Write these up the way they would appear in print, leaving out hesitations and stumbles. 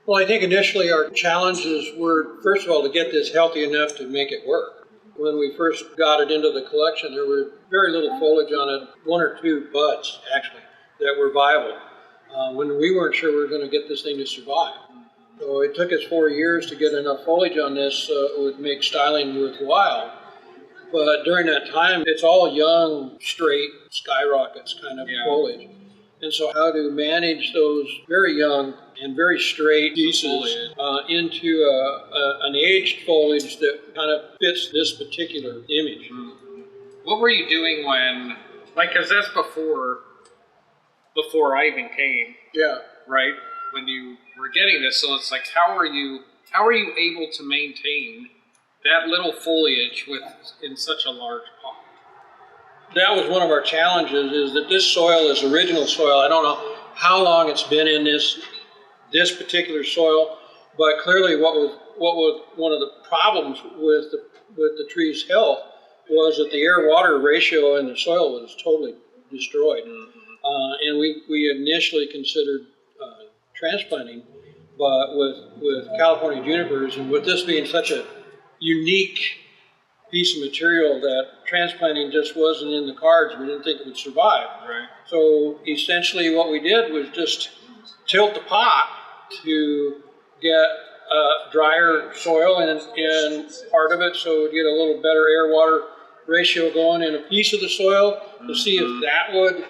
Well, I think initially our challenges were, first of all, to get this healthy enough to make it work. When we first got it into the collection, there were very little foliage on it, 1 or 2 buds, actually, that were viable, when we weren't sure we were going to get this thing to survive. So it took us 4 years to get enough foliage on this so it would make styling worthwhile. But during that time, it's all young, straight, skyrockets kind of foliage. And so how to manage those very young and very straight pieces into an aged foliage that kind of fits this particular image. What were you doing when, like, because that's before I even came. Yeah. Right? When you were getting this, so it's like, how are you able to maintain that little foliage in such a large pot? That was one of our challenges, is that this soil is original soil. I don't know how long it's been in this particular soil, but clearly what was one of the problems with the tree's health was that the air-water ratio in the soil was totally destroyed. And we initially considered transplanting, but with California junipers, and with this being such a unique piece of material, that transplanting just wasn't in the cards. We didn't think it would survive. Right. So essentially what we did was just tilt the pot to get drier soil in part of it, so it would get a little better air-water ratio going in a piece of the soil, to see if that would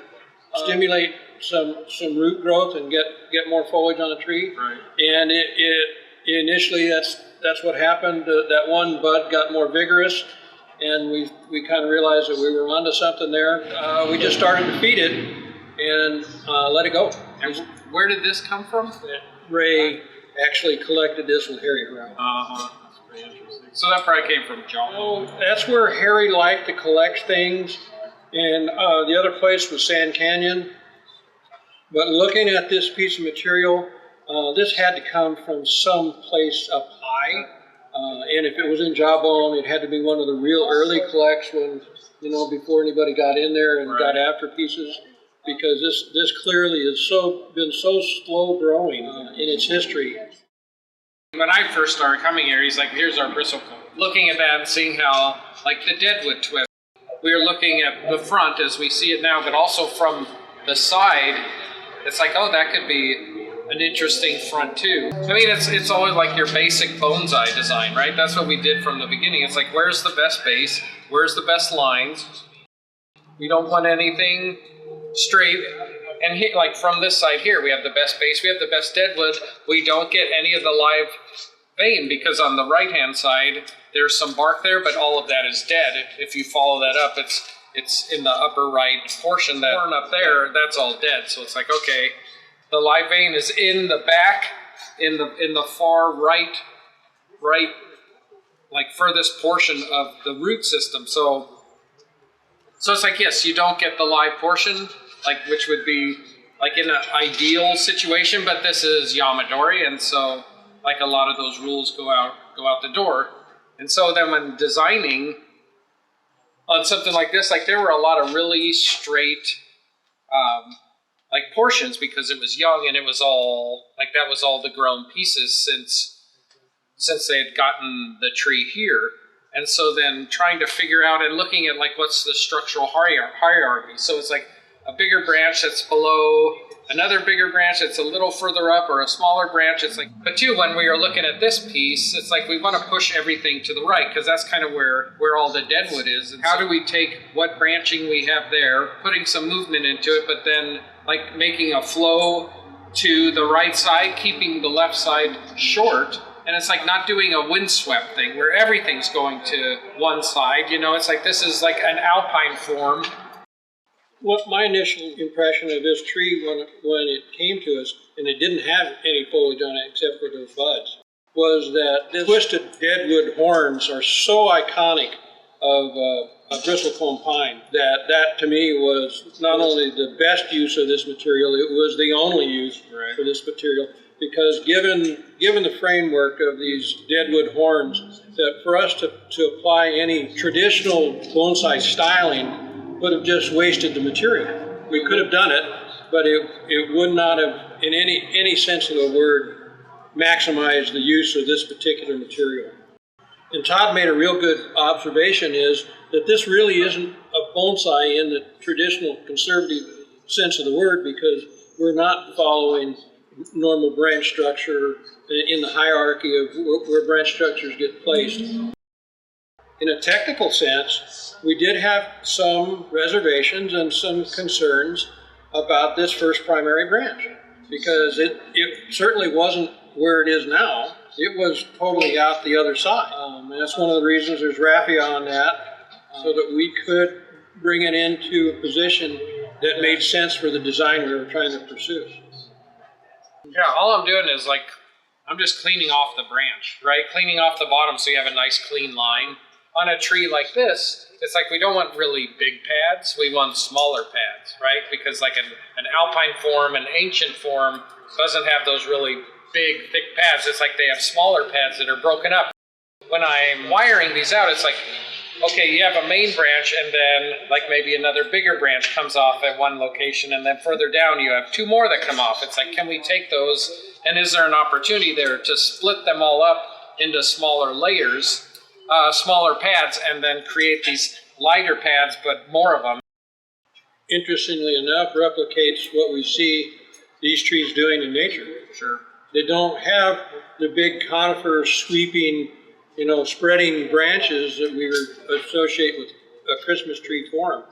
stimulate some root growth and get more foliage on the tree. Right. And it initially that's what happened. That one bud got more vigorous, and we kind of realized that we were onto something there. We just started to feed it and let it go. And where did this come from? Ray actually collected this with Harry around. That's pretty interesting. So that probably came from John. Oh, that's where Harry liked to collect things, and the other place was Sand Canyon. But looking at this piece of material, this had to come from some place up high, and if it was in Jawbone, it had to be one of the real early collects, when, before anybody got in there and got after pieces, because this clearly has been so slow growing in its history. When I first started coming here, he's like, here's our bristlecone. Looking at that and seeing how, like the deadwood twist, we were looking at the front as we see it now, but also from the side, it's like, oh, that could be an interesting front too. I mean, it's always like your basic bonsai design, right? That's what we did from the beginning. It's like, where's the best base? Where's the best lines? We don't want anything straight. And here, like from this side here, we have the best base, we have the best deadwood. We don't get any of the live vein, because on the right-hand side, there's some bark there, but all of that is dead. If you follow that up, it's in the upper right portion, that horn up there, that's all dead. So it's like, okay, the live vein is in the back, in the far right, like furthest portion of the root system. So it's like, yes, you don't get the live portion, like, which would be like in an ideal situation, but this is Yamadori, and so like a lot of those rules go out the door. And so then when designing on something like this, like there were a lot of really straight like portions, because it was young and it was all like, that was all the grown pieces since they had gotten the tree here. And so then trying to figure out and looking at like, what's the structural hierarchy. So it's like a bigger branch that's below another bigger branch that's a little further up, or a smaller branch. It's like, but too, when we are looking at this piece, it's like we want to push everything to the right, because that's kind of where all the deadwood is. And how do we take what branching we have there, putting some movement into it, but then like making a flow to the right side, keeping the left side short. And it's like not doing a windswept thing where everything's going to one side. It's like, this is like an alpine form. What my initial impression of this tree when it came to us, and it didn't have any foliage on it except for those buds, was that the twisted deadwood horns are so iconic of a bristlecone pine that to me was not only the best use of this material, it was the only use for this material. Because given the framework of these deadwood horns, that for us to apply any traditional bonsai styling would have just wasted the material. We could have done it, but it would not have, in any sense of the word, maximize the use of this particular material. And Todd made a real good observation is that this really isn't a bonsai in the traditional conservative sense of the word, because we're not following normal branch structure in the hierarchy of where branch structures get placed. In a technical sense, we did have some reservations and some concerns about this first primary branch, because it certainly wasn't where it is now. It was totally out the other side. And that's one of the reasons there's raffia on that, so that we could bring it into a position that made sense for the design we were trying to pursue. Yeah, all I'm doing is like, I'm just cleaning off the branch, right? Cleaning off the bottom so you have a nice clean line. On a tree like this, it's like we don't want really big pads, we want smaller pads, right? Because like an alpine form, an ancient form, doesn't have those really big, thick pads. It's like they have smaller pads that are broken up. When I'm wiring these out, it's like, okay, you have a main branch and then like maybe another bigger branch comes off at one location, and then further down you have two more that come off. It's like, can we take those, and is there an opportunity there to split them all up into smaller layers, smaller pads, and then create these lighter pads, but more of them? Interestingly enough, replicates what we see these trees doing in nature. Sure. They don't have the big conifer sweeping, spreading branches that we associate with a Christmas tree form.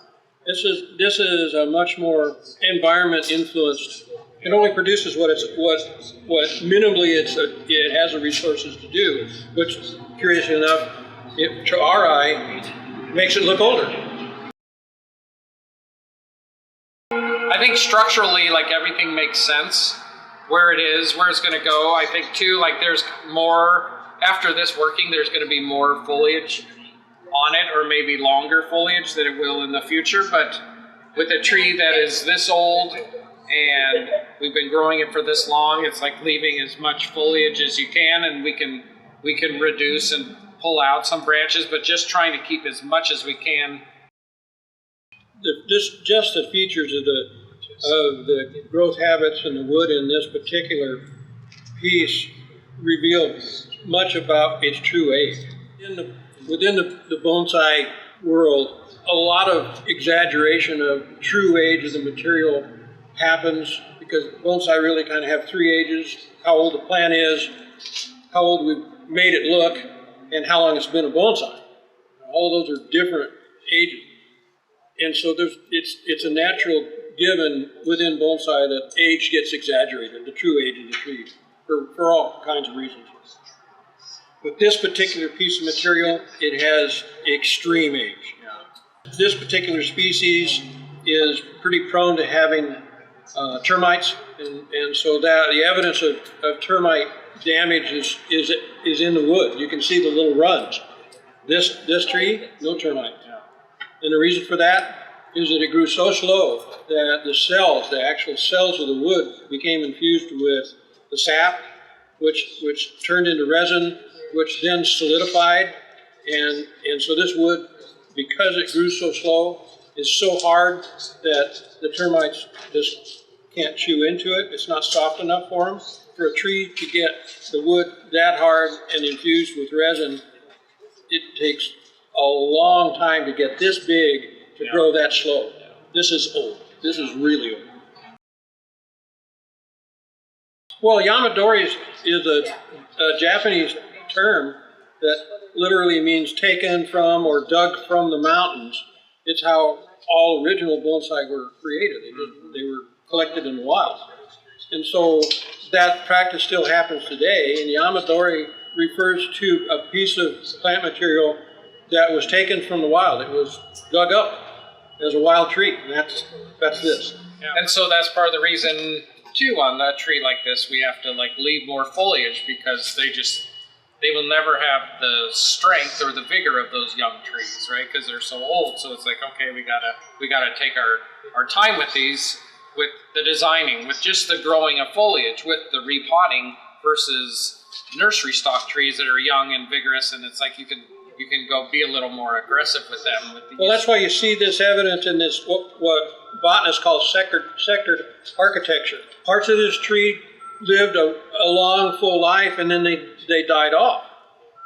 This is a much more environment influenced. It only produces what minimally it has the resources to do, which, curiously enough, to our eye, makes it look older. I think structurally, like everything makes sense. Where it is, where it's going to go. I think too, like there's more, after this working, there's going to be more foliage on it, or maybe longer foliage than it will in the future. But with a tree that is this old and we've been growing it for this long, it's like leaving as much foliage as you can, and we can reduce and pull out some branches, but just trying to keep as much as we can. Just the features of the growth habits and the wood in this particular piece reveal much about its true age. Within the bonsai world, a lot of exaggeration of true age of the material happens, because bonsai really kind of have three ages: how old the plant is, how old we've made it look, and how long it's been a bonsai. All those are different ages. And so it's a natural given within bonsai that age gets exaggerated, the true age of the tree, for all kinds of reasons. With this particular piece of material, it has extreme age. This particular species is pretty prone to having termites, and so that the evidence of termite damage is in the wood. You can see the little runs. This tree, no termite. And the reason for that is that it grew so slow that the actual cells of the wood became infused with the sap, which turned into resin, which then solidified. And so this wood, because it grew so slow, is so hard that the termites just can't chew into it. It's not soft enough for them. For a tree to get the wood that hard and infused with resin, it takes a long time to get this big to grow that slow. This is old. This is really old. Well, Yamadori is a Japanese term that literally means taken from or dug from the mountains. It's how all original bonsai were created. They were collected in the wild. And so that practice still happens today. And Yamadori refers to a piece of plant material that was taken from the wild. It was dug up as a wild tree, and that's this. Yeah. And so that's part of the reason too, on a tree like this, we have to like leave more foliage, because they will never have the strength or the vigor of those young trees, right? Because they're so old. So it's like, okay, we gotta take our time with these, with the designing, with just the growing of foliage, with the repotting, versus nursery stock trees that are young and vigorous, and it's like you can go be a little more aggressive with them. Well, that's why you see this evidence in this, what botanists call sectored architecture. Parts of this tree lived a long, full life, and then they died off.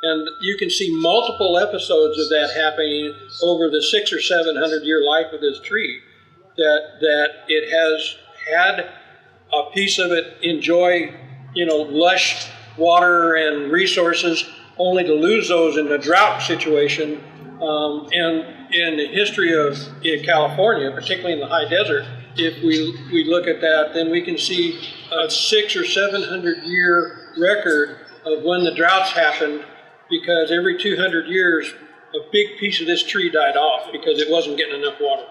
And you can see multiple episodes of that happening over the 600 or 700 year life of this tree, that it has had a piece of it enjoy, lush water and resources, only to lose those in a drought situation. And in the history of California, particularly in the high desert, if we look at that, then we can see a 600 or 700 year record of when the droughts happened, because every 200 years, a big piece of this tree died off because it wasn't getting enough water.